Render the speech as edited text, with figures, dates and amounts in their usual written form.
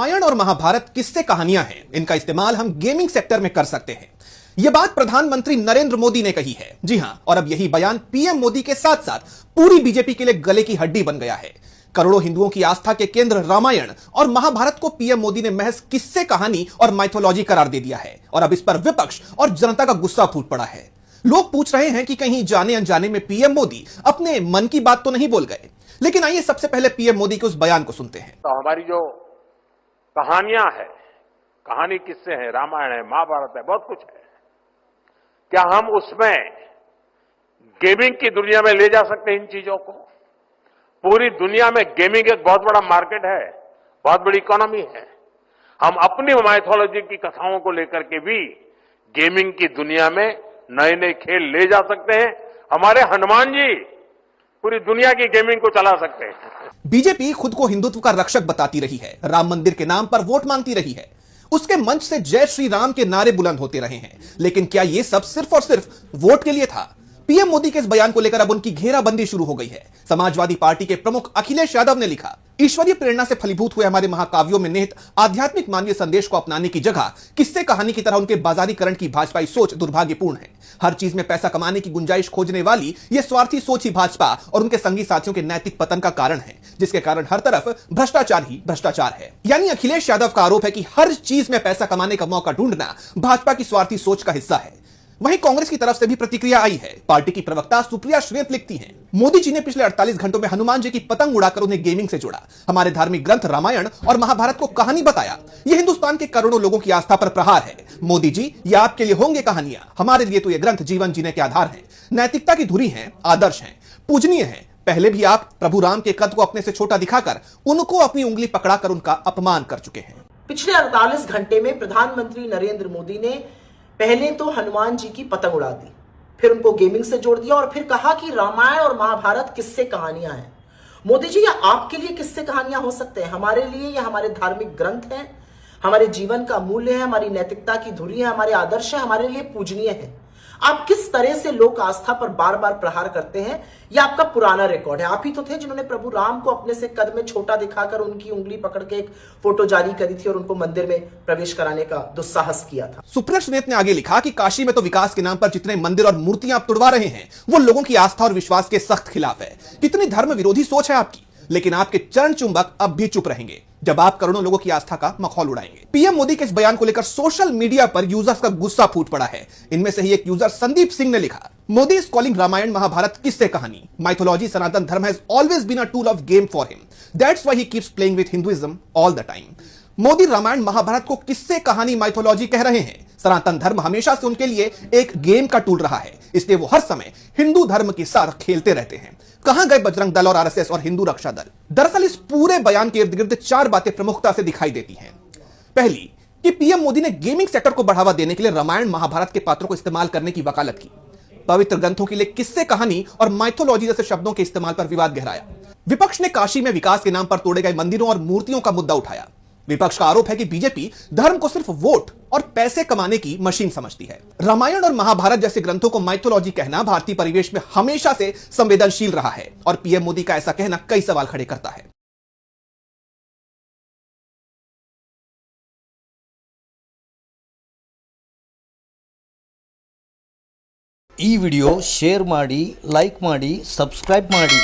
रामायण और महाभारत किस्से कहानियां हैं, इनका इस्तेमाल हम गेमिंग सेक्टर में कर सकते हैं। यह बात प्रधानमंत्री नरेंद्र मोदी ने कही है। जी हां, और अब यही बयान पीएम मोदी के साथ साथ पूरी बीजेपी के लिए गले की हड्डी बन गया है। करोड़ों हिंदुओं की आस्था के केंद्र रामायण और महाभारत को पीएम मोदी ने महज किस्से कहानी और माइथोलॉजी करार दे दिया है और अब इस पर विपक्ष और जनता का गुस्सा फूट पड़ा है। लोग पूछ रहे हैं कि कहीं जाने अनजाने में पीएम मोदी अपने मन की बात तो नहीं बोल गए। लेकिन आइए सबसे पहले पीएम मोदी के उस बयान को सुनते हैं। तो हमारी जो कहानियां है, कहानी किस्से हैं, रामायण है, महाभारत है, बहुत कुछ है। क्या हम उसमें गेमिंग की दुनिया में ले जा सकते हैं इन चीजों को? पूरी दुनिया में गेमिंग एक बहुत बड़ा मार्केट है, बहुत बड़ी इकोनॉमी है। हम अपनी माइथोलॉजी की कथाओं को लेकर के भी गेमिंग की दुनिया में नए नए खेल ले जा सकते हैं। हमारे हनुमान जी पूरी दुनिया की गेमिंग को चला सकते हैं। बीजेपी खुद को हिंदुत्व का रक्षक बताती रही है, राम मंदिर के नाम पर वोट मांगती रही है, उसके मंच से जय श्री राम के नारे बुलंद होते रहे हैं। लेकिन क्या यह सब सिर्फ और सिर्फ वोट के लिए था? पीएम मोदी के इस बयान को लेकर अब उनकी घेराबंदी शुरू हो गई है। समाजवादी पार्टी के प्रमुख अखिलेश यादव ने लिखा, ईश्वरीय प्रेरणा से फलीभूत हुए हमारे महाकाव्यों में निहित आध्यात्मिक मानवीय संदेश को अपनाने की जगह किस्से कहानी की तरह उनके बाजारीकरण की भाजपाई सोच दुर्भाग्यपूर्ण है। हर चीज में पैसा कमाने की गुंजाइश खोजने वाली यह स्वार्थी सोच ही भाजपा और उनके संगी साथियों के नैतिक पतन का कारण है, जिसके कारण हर तरफ भ्रष्टाचार ही भ्रष्टाचार है। यानी अखिलेश यादव का आरोप है कि हर चीज में पैसा कमाने का मौका ढूंढना भाजपा की स्वार्थी सोच का हिस्सा है। वहीं कांग्रेस की तरफ से भी प्रतिक्रिया आई है। पार्टी की प्रवक्ता सुप्रिया श्वेत लिखती हैं, मोदी जी ने पिछले 48 घंटों में हनुमान जी की पतंग उड़ाकर उन्हें गेमिंग से जोड़ा, हमारे धार्मिक ग्रंथ रामायण और महाभारत को कहानी बताया। यह हिंदुस्तान के करोड़ों लोगों की आस्था पर प्रहार है। मोदी जी, ये आपके लिए होंगे कहानियां, हमारे लिए तो ये ग्रंथ जीवन जीने के आधार हैं, नैतिकता की धुरी हैं, आदर्श हैं, पूजनीय हैं। पहले भी आप प्रभु राम के कद को अपने से छोटा दिखाकर उनको अपनी उंगली पकड़ाकर उनका अपमान कर चुके हैं। पिछले 48 घंटे में प्रधानमंत्री नरेंद्र मोदी ने पहले तो हनुमान जी की पतंग उड़ा दी, फिर उनको गेमिंग से जोड़ दिया और फिर कहा कि रामायण और महाभारत किस्से कहानियां हैं। मोदी जी, ये आपके लिए किस्से कहानियां हो सकते हैं, हमारे लिए ये हमारे धार्मिक ग्रंथ हैं, हमारे जीवन का मूल्य है, हमारी नैतिकता की धुरी है, हमारे आदर्श है, हमारे लिए पूजनीय है। आप किस तरह से लोक आस्था पर बार बार प्रहार करते हैं, यह आपका पुराना रिकॉर्ड है। आप ही तो थे जिन्होंने प्रभु राम को अपने से कद में छोटा दिखाकर उनकी उंगली पकड़ के एक फोटो जारी करी थी और उनको मंदिर में प्रवेश कराने का दुस्साहस किया था। सुप्रिया श्वेत ने आगे लिखा कि काशी में तो विकास के नाम पर जितने मंदिर और मूर्तियां आप तुड़वा रहे हैं, वो लोगों की आस्था और विश्वास के सख्त खिलाफ है। कितनी धर्म विरोधी सोच है आपकी। लेकिन आपके चरण चुंबक अब भी चुप रहेंगे जब आप करोड़ों लोगों की आस्था का मखौल उड़ाएंगे। पीएम मोदी के इस बयान को लेकर सोशल मीडिया पर यूजर्स का गुस्सा फूट पड़ा है। इनमें से ही एक यूजर संदीप सिंह ने लिखा, मोदी इज कॉलिंग रामायण महाभारत किस्से कहानी। Mythology Sanatan Dharma has always been a tool of game for him, that's why he keeps playing with Hinduism all the time. Modi Ramayana Mahabharata को किस्से कहानी माइथोलॉजी कह रहे हैं। सनातन धर्म हमेशा से उनके लिए एक गेम का टूल रहा है, इसलिए वो हर समय हिंदू धर्म के साथ खेलते रहते हैं। कहां गए बजरंग दल और आरएसएस और हिंदू रक्षा दल? दरअसल इस पूरे बयान के इर्द गिर्द 4 बातें प्रमुखता से दिखाई देती हैं। पहली, कि पीएम मोदी ने गेमिंग सेक्टर को बढ़ावा देने के लिए रामायण महाभारत के पात्रों को इस्तेमाल करने की वकालत की। पवित्र ग्रंथों के लिए किस्से कहानी और माइथोलॉजी जैसे शब्दों के इस्तेमाल पर विवाद गहराया। विपक्ष ने काशी में विकास के नाम पर तोड़े गए मंदिरों और मूर्तियों का मुद्दा उठाया। विपक्ष का आरोप है कि बीजेपी धर्म को सिर्फ वोट और पैसे कमाने की मशीन समझती है। रामायण और महाभारत जैसे ग्रंथों को माइथोलॉजी कहना भारतीय परिवेश में हमेशा से संवेदनशील रहा है और पीएम मोदी का ऐसा कहना कई सवाल खड़े करता है। ಈ ವಿಡಿಯೋ ಶೇರ್ ಮಾಡಿ, ಲೈಕ್ ಮಾಡಿ, ಸಬ್ಸ್ಕ್ರೈಬ್ ಮಾಡಿ।